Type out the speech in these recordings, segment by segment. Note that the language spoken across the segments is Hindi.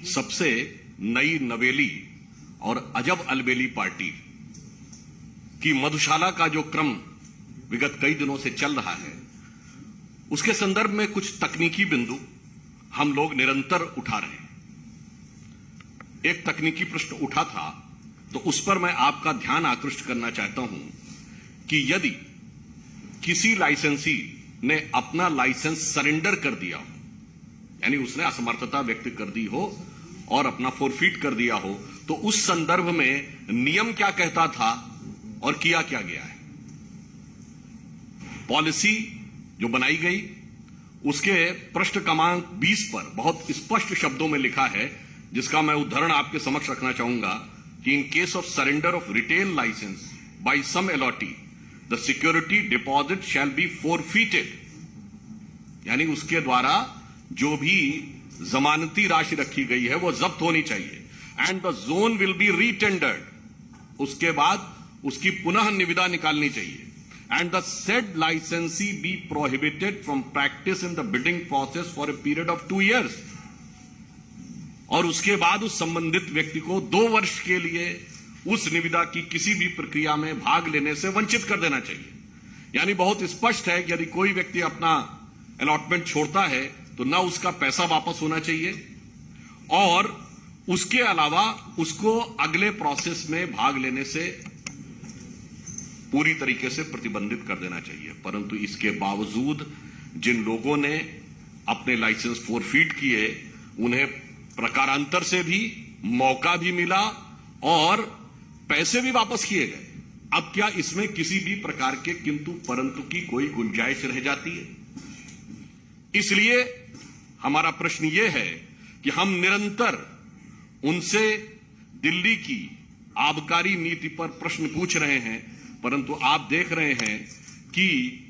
सबसे नई नवेली और अजब अलबेली पार्टी की मधुशाला का जो क्रम विगत कई दिनों से चल रहा है, उसके संदर्भ में कुछ तकनीकी बिंदु हम लोग निरंतर उठा रहे हैं। एक तकनीकी प्रश्न उठा था, तो उस पर मैं आपका ध्यान आकृष्ट करना चाहता हूं कि यदि किसी लाइसेंसी ने अपना लाइसेंस सरेंडर कर दिया हो, यानी उसने असमर्थता व्यक्त कर दी हो और अपना फोरफीट कर दिया हो, तो उस संदर्भ में नियम क्या कहता था और किया क्या गया है। पॉलिसी जो बनाई गई, उसके पृष्ठ क्रमांक 20 पर बहुत स्पष्ट शब्दों में लिखा है, जिसका मैं उदाहरण आपके समक्ष रखना चाहूंगा कि in case of surrender of retail licence by some allottee the security deposit shall be forfeited, यानी उसके द्वारा जो भी जमानती राशि रखी गई है वो जब्त होनी चाहिए, and the zone will be retendered, उसके बाद उसकी पुनः निविदा निकालनी चाहिए, and the said licensee be prohibited from practice in the bidding process for a period of 2 years, और उसके बाद उस संबंधित व्यक्ति को 2 वर्ष के लिए उस निविदा की किसी भी प्रक्रिया में भाग लेने से वंचित कर देना चाहिए। यानी बहुत स्पष्ट है कि यदि कोई व्यक्ति अपना अलॉटमेंट छोड़ता है तो ना उसका पैसा वापस होना चाहिए और उसके अलावा उसको अगले प्रोसेस में भाग लेने से पूरी तरीके से प्रतिबंधित कर देना चाहिए। परंतु इसके बावजूद जिन लोगों ने अपने लाइसेंस फोरफीट किए, उन्हें प्रकारांतर से भी मौका भी मिला और पैसे भी वापस किए गए। अब क्या इसमें किसी भी प्रकार के किंतु परंतु की कोई गुंजाइश रह जाती है? इसलिए हमारा प्रश्न यह है कि हम निरंतर उनसे दिल्ली की आबकारी नीति पर प्रश्न पूछ रहे हैं, परंतु आप देख रहे हैं कि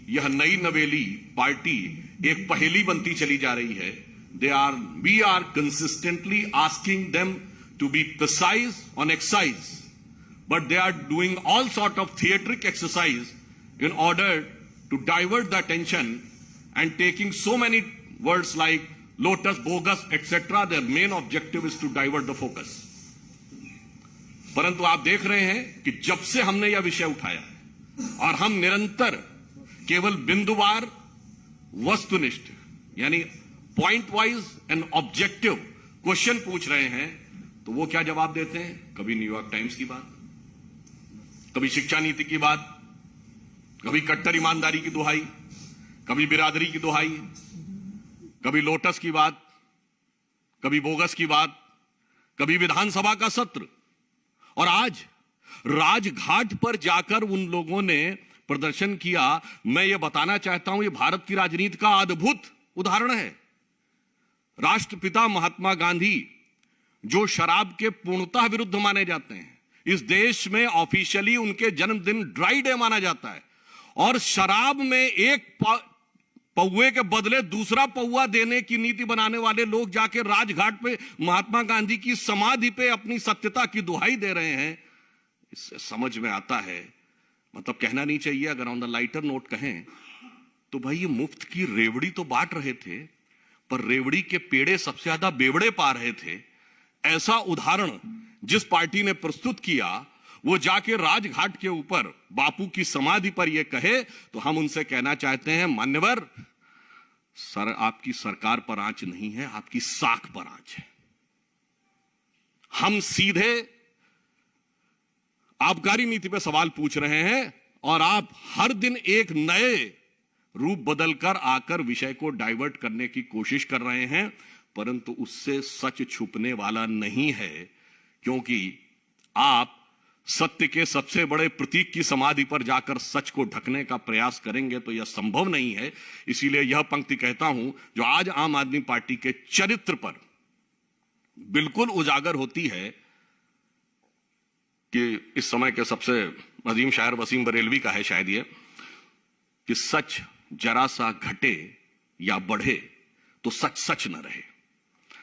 यह नई नवेली पार्टी एक पहेली बनती चली जा रही है। We are consistently asking them to be precise on excise, but they are doing all sort of theatric exercise in order to divert the attention and taking so many words like lotus, bogus, etc. Their main objective is to divert the focus. परंतु आप देख रहे हैं कि जब से हमने यह विषय उठाया और हम निरंतर केवल बिंदुवार वस्तुनिष्ठ यानी point wise and objective question पूछ रहे हैं, तो वो क्या जवाब देते हैं? कभी न्यूयॉर्क टाइम्स की बात, कभी शिक्षा नीति की बात, कभी कट्टर ईमानदारी की दुहाई, कभी बिरादरी की दुहाई, कभी लोटस की बात, कभी बोगस की बात, कभी विधानसभा का सत्र, और आज राजघाट पर जाकर उन लोगों ने प्रदर्शन किया। मैं ये बताना चाहता हूं, ये भारत की राजनीति का अद्भुत उदाहरण है। राष्ट्रपिता महात्मा गांधी, जो शराब के पूर्णतः विरुद्ध माने जाते हैं, इस देश में ऑफिशियली उनके जन्मदिन ड्राई डे माना जाता है, और शराब में एक पौवे के बदले दूसरा पौवा देने की नीति बनाने वाले लोग जाके राजघाट पे महात्मा गांधी की समाधि पे अपनी सत्यता की दुहाई दे रहे हैं। इससे समझ में आता है, मतलब कहना नहीं चाहिए, अगर ऑन द लाइटर नोट कहें तो भाई ये मुफ्त की रेवड़ी तो बांट रहे थे, पर रेवड़ी के पेड़े सबसे ज्यादा बेवड़े पा रहे थे। ऐसा उदाहरण जिस पार्टी ने प्रस्तुत किया, वो जाके राजघाट के ऊपर बापू की समाधि पर यह कहे, तो हम उनसे कहना चाहते हैं, मान्यवर सर, आपकी सरकार पर आंच नहीं है, आपकी साख पर आंच है। हम सीधे आबकारी नीति पर सवाल पूछ रहे हैं और आप हर दिन एक नए रूप बदलकर आकर विषय को डाइवर्ट करने की कोशिश कर रहे हैं, परंतु उससे सच छुपने वाला नहीं है, क्योंकि आप सत्य के सबसे बड़े प्रतीक की समाधि पर जाकर सच को ढकने का प्रयास करेंगे तो यह संभव नहीं है। इसीलिए यह पंक्ति कहता हूं जो आज आम आदमी पार्टी के चरित्र पर बिल्कुल उजागर होती है कि इस समय के सबसे अजीम शायर वसीम बरेलवी का है शायद ये, कि सच जरा सा घटे या बढ़े तो सच सच न रहे,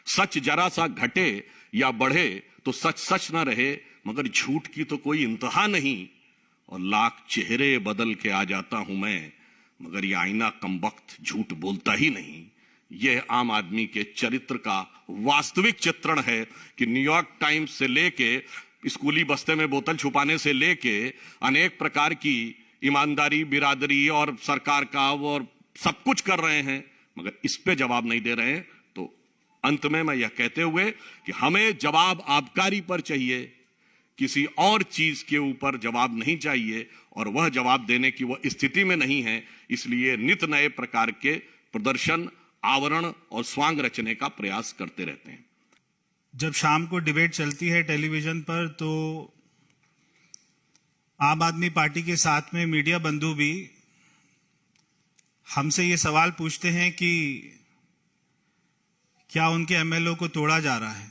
सच जरा सा घटे या बढ़े तो सच सच न रहे, मगर झूठ की तो कोई इंतहा नहीं, और लाख चेहरे बदल के आ जाता हूं मैं, मगर ये आईना कमबख्त झूठ बोलता ही नहीं। यह आम आदमी के चरित्र का वास्तविक चित्रण है कि न्यूयॉर्क टाइम्स से लेके स्कूली बस्ते में बोतल छुपाने से लेके अनेक प्रकार की ईमानदारी, बिरादरी और सरकार का और सब कुछ कर रहे हैं, मगर इस पे जवाब नहीं दे रहे हैं। तो अंत में मैं यह कहते हुए कि हमें जवाब आबकारी पर चाहिए, किसी और चीज के ऊपर जवाब नहीं चाहिए, और वह जवाब देने की वह स्थिति में नहीं है। इसलिए नित नए प्रकार के प्रदर्शन, आवरण और स्वांग रचने का प्रयास करते रहते हैं। जब शाम को डिबेट चलती है टेलीविजन पर, तो आम आदमी पार्टी के साथ में मीडिया बंधु भी हमसे ये सवाल पूछते हैं कि क्या उनके एमएलए को तोड़ा जा रहा है।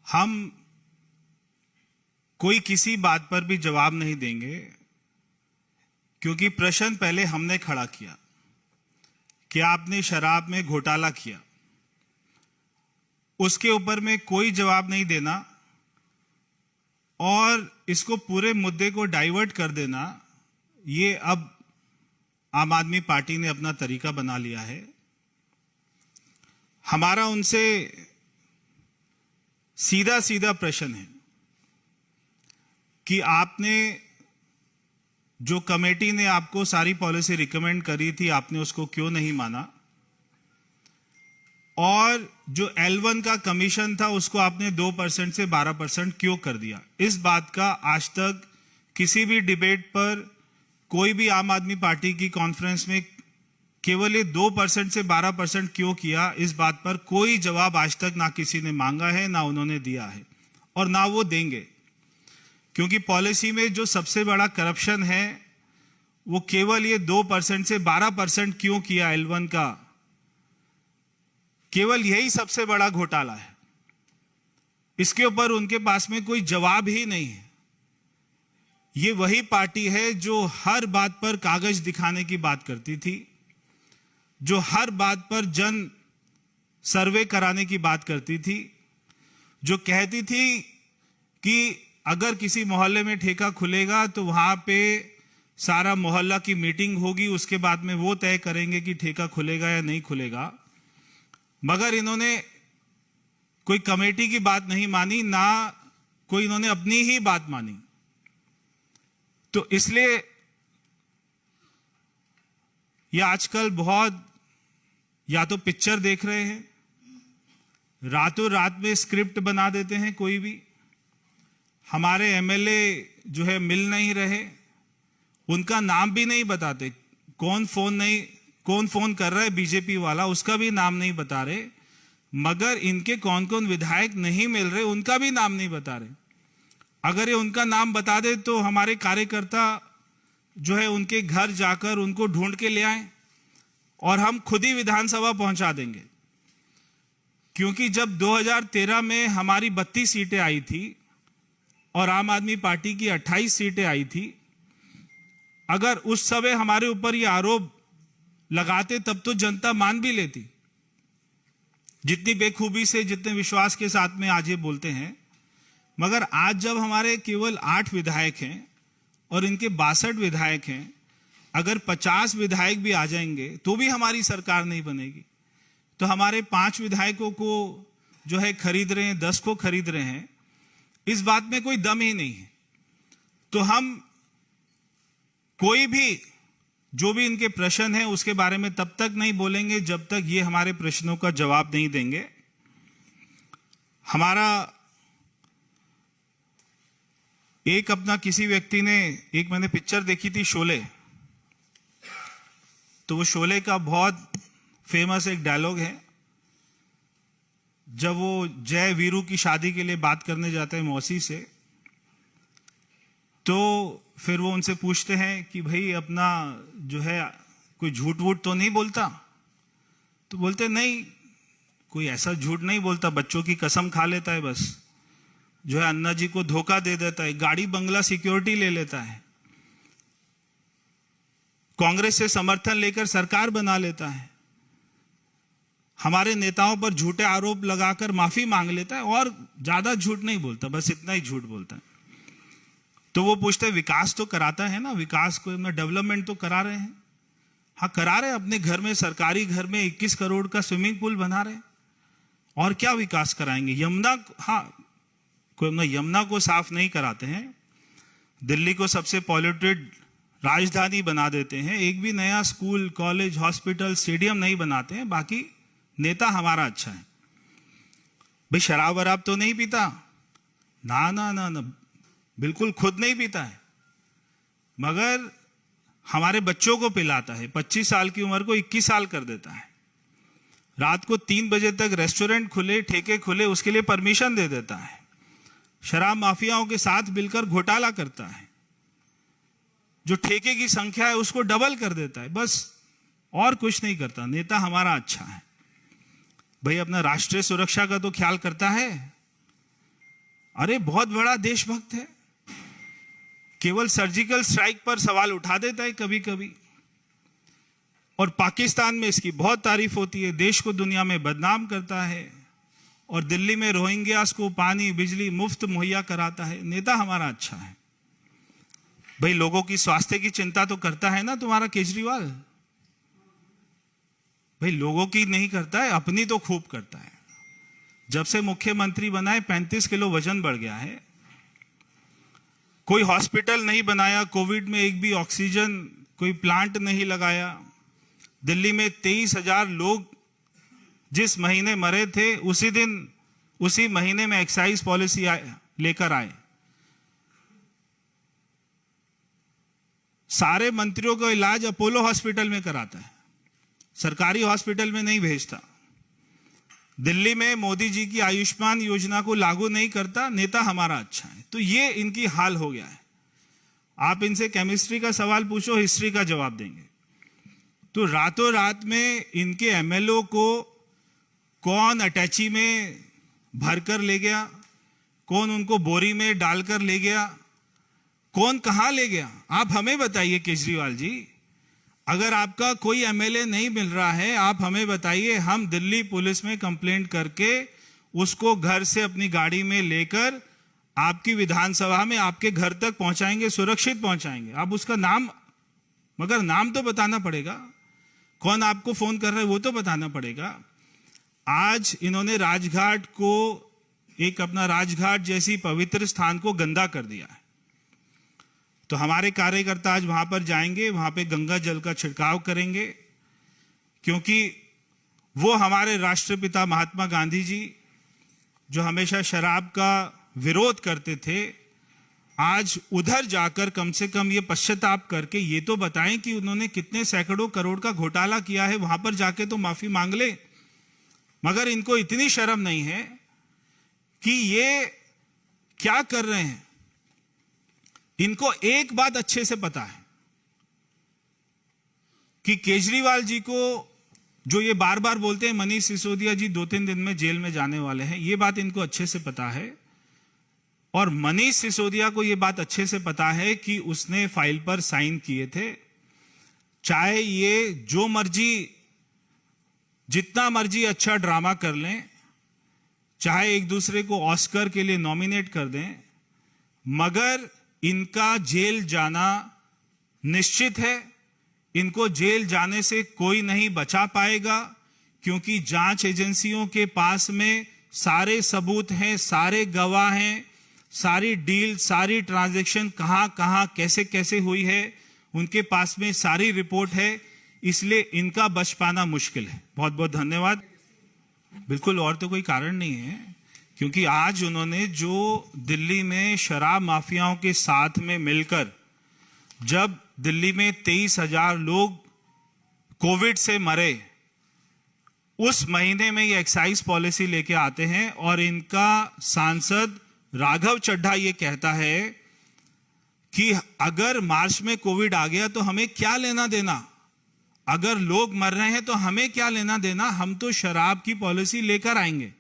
हम कोई किसी बात पर भी जवाब नहीं देंगे, क्योंकि प्रश्न पहले हमने खड़ा किया कि आपने शराब में घोटाला किया, उसके ऊपर में कोई जवाब नहीं देना और इसको पूरे मुद्दे को डाइवर्ट कर देना, ये अब आम आदमी पार्टी ने अपना तरीका बना लिया है। हमारा उनसे सीधा सीधा प्रश्न है कि आपने जो कमेटी ने आपको सारी पॉलिसी रिकमेंड करी थी, आपने उसको क्यों नहीं माना, और जो L1 का कमीशन था उसको आपने 2% से 12% क्यों कर दिया। इस बात का आज तक किसी भी डिबेट पर, कोई भी आम आदमी पार्टी की कॉन्फ्रेंस में केवल ये 2% से 12% क्यों किया, इस बात पर कोई जवाब आज तक ना किसी ने मांगा है, ना उन्होंने दिया है और ना वो देंगे। क्योंकि पॉलिसी में जो सबसे बड़ा करप्शन है वो केवल ये 2% से 12% क्यों किया L1 का, केवल यही सबसे बड़ा घोटाला है। इसके ऊपर उनके पास में कोई जवाब ही नहीं है। ये वही पार्टी है जो हर बात पर कागज दिखाने की बात करती थी, जो हर बात पर जन सर्वे कराने की बात करती थी, जो कहती थी कि अगर किसी मोहल्ले में ठेका खुलेगा तो वहां पे सारा मोहल्ला की मीटिंग होगी, उसके बाद में वो तय करेंगे कि ठेका खुलेगा या नहीं खुलेगा। मगर इन्होंने कोई कमेटी की बात नहीं मानी, ना कोई इन्होंने अपनी ही बात मानी। तो इसलिए ये आजकल बहुत या तो पिक्चर देख रहे हैं, रातों रात में स्क्रिप्ट बना देते हैं। कोई भी हमारे एमएलए जो है मिल नहीं रहे, उनका नाम भी नहीं बताते, कौन फोन कर रहा है बीजेपी वाला, उसका भी नाम नहीं बता रहे। मगर इनके कौन कौन विधायक नहीं मिल रहे, उनका भी नाम नहीं बता रहे। अगर ये उनका नाम बता दे तो हमारे कार्यकर्ता जो है उनके घर जाकर उनको ढूंढ के ले आए और हम खुद ही विधानसभा पहुंचा देंगे। क्योंकि जब 2013 में हमारी 32 सीटें आई थी और आम आदमी पार्टी की 28 सीटें आई थी, अगर उस समय हमारे ऊपर ये आरोप लगाते तब तो जनता मान भी लेती। जितनी बेखूबी से, जितने विश्वास के साथ में आज ये बोलते हैं। मगर आज जब हमारे केवल 8 विधायक हैं और इनके 62 विधायक हैं, अगर 50 विधायक भी आ जाएंगे तो भी हमारी सरकार नहीं बनेगी। तो हमारे 5 विधायकों को जो है खरीद रहे हैं, 10 को खरीद रहे हैं, इस बात में कोई दम ही नहीं है। तो हम कोई भी जो भी इनके प्रश्न है उसके बारे में तब तक नहीं बोलेंगे जब तक ये हमारे प्रश्नों का जवाब नहीं देंगे। हमारा एक अपना किसी व्यक्ति ने, एक मैंने पिक्चर देखी थी शोले, तो वो शोले का बहुत फेमस एक डायलॉग है, जब वो जय वीरू की शादी के लिए बात करने जाते हैं मौसी से, तो फिर वो उनसे पूछते हैं कि भाई अपना जो है कोई झूठ वूठ तो नहीं बोलता। तो बोलते नहीं, कोई ऐसा झूठ नहीं बोलता, बच्चों की कसम खा लेता है, बस जो है अन्ना जी को धोखा दे देता है, गाड़ी बंगला सिक्योरिटी ले लेता है, कांग्रेस से समर्थन लेकर सरकार बना लेता है, हमारे नेताओं पर झूठे आरोप लगाकर माफी मांग लेता है और ज्यादा झूठ नहीं बोलता, बस इतना ही झूठ बोलता है। तो वो पूछते हैं विकास तो कराता है ना, विकास को डेवलपमेंट तो करा रहे हैं। हाँ करा रहे, अपने घर में, सरकारी घर में 21 करोड़ का स्विमिंग पूल बना रहे, और क्या विकास कराएंगे? यमुना, हाँ यमुना को साफ नहीं कराते हैं, दिल्ली को सबसे पॉल्यूटेड राजधानी बना देते हैं, एक भी नया स्कूल, कॉलेज, हॉस्पिटल, स्टेडियम नहीं बनाते हैं, बाकी नेता हमारा अच्छा है। भाई शराब वराब तो नहीं पीता, ना ना ना ना, बिल्कुल खुद नहीं पीता है, मगर हमारे बच्चों को पिलाता है। 25 साल की उम्र को 21 साल कर देता है। रात को 3 बजे तक रेस्टोरेंट खुले, ठेके खुले, उसके लिए परमिशन दे देता है। शराब माफियाओं के साथ मिलकर घोटाला करता है, जो ठेके की संख्या है उसको डबल कर देता है, बस और कुछ नहीं करता। नेता हमारा अच्छा है। भाई अपना राष्ट्रीय सुरक्षा का तो ख्याल करता है। अरे बहुत बड़ा देशभक्त है, केवल सर्जिकल स्ट्राइक पर सवाल उठा देता है कभी कभी, और पाकिस्तान में इसकी बहुत तारीफ होती है, देश को दुनिया में बदनाम करता है, और दिल्ली में रोहिंग्यास को पानी बिजली मुफ्त मुहैया कराता है। नेता हमारा अच्छा है। भाई लोगों की स्वास्थ्य की चिंता तो करता है ना तुम्हारा केजरीवाल? भाई लोगों की नहीं करता है, अपनी तो खूब करता है। जब से मुख्यमंत्री बना है 35 किलो वजन बढ़ गया है। कोई हॉस्पिटल नहीं बनाया, कोविड में एक भी ऑक्सीजन कोई प्लांट नहीं लगाया। दिल्ली में 23,000 लोग जिस महीने मरे थे, उसी महीने में एक्साइज पॉलिसी लेकर आए। सारे मंत्रियों का इलाज अपोलो हॉस्पिटल में कराता है, सरकारी हॉस्पिटल में नहीं भेजता। दिल्ली में मोदी जी की आयुष्मान योजना को लागू नहीं करता। नेता हमारा अच्छा है। तो ये इनकी हाल हो गया है। आप इनसे केमिस्ट्री का सवाल पूछो, हिस्ट्री का जवाब देंगे। तो रातों रात में इनके एमएलओ को कौन अटैची में भरकर ले गया, कौन उनको बोरी में डालकर ले गया, कौन कहां ले गया, आप हमें बताइए केजरीवाल जी। अगर आपका कोई एमएलए नहीं मिल रहा है, आप हमें बताइए, हम दिल्ली पुलिस में कंप्लेंट करके उसको घर से अपनी गाड़ी में लेकर आपकी विधानसभा में आपके घर तक पहुंचाएंगे, सुरक्षित पहुंचाएंगे। आप उसका नाम, मगर नाम तो बताना पड़ेगा, कौन आपको फोन कर रहा है वो तो बताना पड़ेगा। आज इन्होंने राजघाट को, एक अपना राजघाट जैसी पवित्र स्थान को गंदा कर दिया है। तो हमारे कार्यकर्ता आज वहां पर जाएंगे, वहां पे गंगा जल का छिड़काव करेंगे, क्योंकि वो हमारे राष्ट्रपिता महात्मा गांधी जी, जो हमेशा शराब का विरोध करते थे, आज उधर जाकर कम से कम ये पश्चाताप करके ये तो बताएं कि उन्होंने कितने सैकड़ों करोड़ का घोटाला किया है। वहां पर जाके तो माफी मांग ले। मगर इनको इतनी शर्म नहीं है कि ये क्या कर रहे हैं। इनको एक बात अच्छे से पता है कि केजरीवाल जी को, जो ये बार बार बोलते हैं मनीष सिसोदिया जी 2-3 दिन में जेल में जाने वाले हैं, ये बात इनको अच्छे से पता है। और मनीष सिसोदिया को ये बात अच्छे से पता है कि उसने फाइल पर साइन किए थे। चाहे ये जो मर्जी, जितना मर्जी अच्छा ड्रामा कर लें, चाहे एक दूसरे को ऑस्कर के लिए नॉमिनेट कर दें, मगर इनका जेल जाना निश्चित है। इनको जेल जाने से कोई नहीं बचा पाएगा, क्योंकि जांच एजेंसियों के पास में सारे सबूत हैं, सारे गवाह हैं, सारी डील, सारी ट्रांजैक्शन कहां कहां कैसे कैसे हुई है, उनके पास में सारी रिपोर्ट है। इसलिए इनका बच पाना मुश्किल है। बहुत बहुत धन्यवाद। बिल्कुल, और तो कोई कारण नहीं है, क्योंकि आज उन्होंने जो दिल्ली में शराब माफियाओं के साथ में मिलकर, जब दिल्ली में 23,000 लोग कोविड से मरे, उस महीने में ये एक्साइज पॉलिसी लेके आते हैं, और इनका सांसद राघव चड्ढा ये कहता है कि अगर मार्च में कोविड आ गया तो हमें क्या लेना देना, अगर लोग मर रहे हैं तो हमें क्या लेना देना, हम तो शराब की पॉलिसी लेकर आएंगे।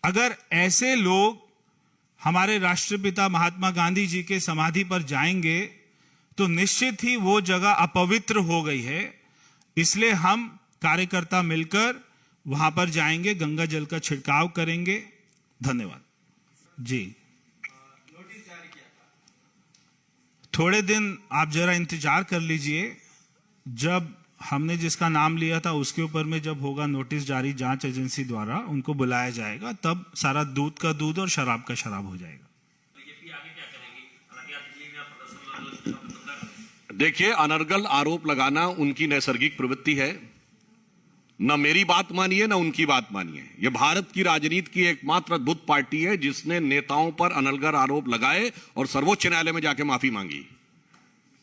अगर ऐसे लोग हमारे राष्ट्रपिता महात्मा गांधी जी के समाधि पर जाएंगे तो निश्चित ही वो जगह अपवित्र हो गई है। इसलिए हम कार्यकर्ता मिलकर वहां पर जाएंगे, गंगा जल का छिड़काव करेंगे। धन्यवाद जी। नोटिस जारी किया था, थोड़े दिन आप जरा इंतजार कर लीजिए। जब हमने जिसका नाम लिया था उसके ऊपर में जब होगा नोटिस जारी जांच एजेंसी द्वारा, उनको बुलाया जाएगा, तब सारा दूध का दूध और शराब का शराब हो जाएगा। देखिए, अनर्गल आरोप लगाना उनकी नैसर्गिक प्रवृत्ति है। न मेरी बात मानिए न उनकी बात मानिए। यह भारत की राजनीति की एकमात्र अद्भुत पार्टी है जिसने नेताओं पर अनर्गल आरोप लगाए और सर्वोच्च न्यायालय में जाके माफी मांगी।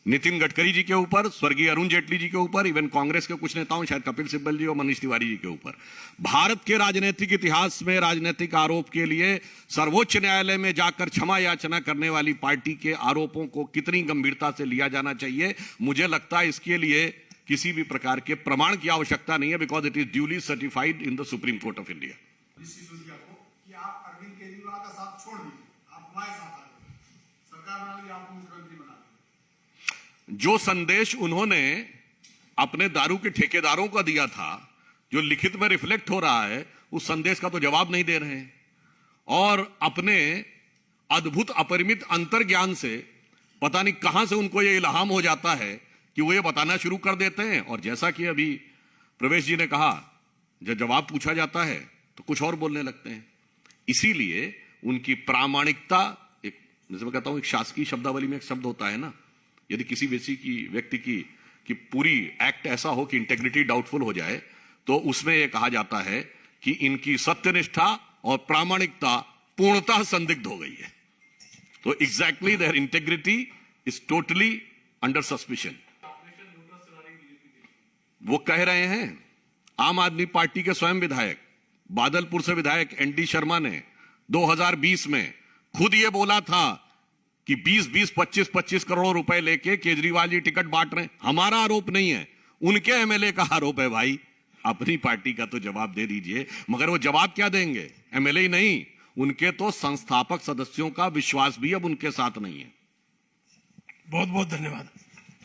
नितिन गडकरी जी के ऊपर, स्वर्गीय अरुण जेटली जी के ऊपर, इवन कांग्रेस के कुछ नेताओं, शायद कपिल सिब्बल जी और मनीष तिवारी जी के ऊपर। भारत के राजनीतिक इतिहास में राजनीतिक आरोप के लिए सर्वोच्च न्यायालय में जाकर क्षमा याचना करने वाली पार्टी के आरोपों को कितनी गंभीरता से लिया जाना चाहिए, मुझे लगता है इसके लिए किसी भी प्रकार के प्रमाण की आवश्यकता नहीं है, because it is duly certified in the supreme court of India. कि आप अरविंद केजरीवाल का साथ छोड़ दीजिए, आप हमारे साथ आ जाइए, सरकार बना लीजिए, आपको मुख्यमंत्री बना लीजिए। जो संदेश उन्होंने अपने दारू के ठेकेदारों को दिया था, जो लिखित में रिफ्लेक्ट हो रहा है, उस संदेश का तो जवाब नहीं दे रहे हैं और अपने अद्भुत अपरिमित अंतर्ज्ञान से पता नहीं कहां से उनको यह इल्हाम हो जाता है कि वो ये बताना शुरू कर देते हैं। और जैसा कि अभी प्रवेश जी ने कहा, जब जवाब पूछा जाता है तो कुछ और बोलने लगते हैं। इसीलिए उनकी प्रामाणिकता, एक जैसे मैं कहता हूं, एक शासकीय शब्दावली में एक शब्द होता है ना, यदि किसी व्यक्ति की पूरी एक्ट ऐसा हो कि इंटेग्रिटी डाउटफुल हो जाए, तो उसमें यह कहा जाता है कि इनकी सत्यनिष्ठा और प्रामाणिकता पूर्णतः संदिग्ध हो गई है। तो exactly their integrity is totally under suspicion. वो कह रहे हैं, आम आदमी पार्टी के स्वयं विधायक, बादलपुर से विधायक एनडी शर्मा ने 2020 में खुद ये बोला था कि 20-20, 25-25 करोड़ रुपए लेके केजरीवाल जी टिकट बांट रहे हैं। हमारा आरोप नहीं है, उनके एमएलए का आरोप है। भाई, अपनी पार्टी का तो जवाब दे दीजिए। मगर वो जवाब क्या देंगे? एमएलए ही नहीं, उनके तो संस्थापक सदस्यों का विश्वास भी अब उनके साथ नहीं है। बहुत बहुत धन्यवाद।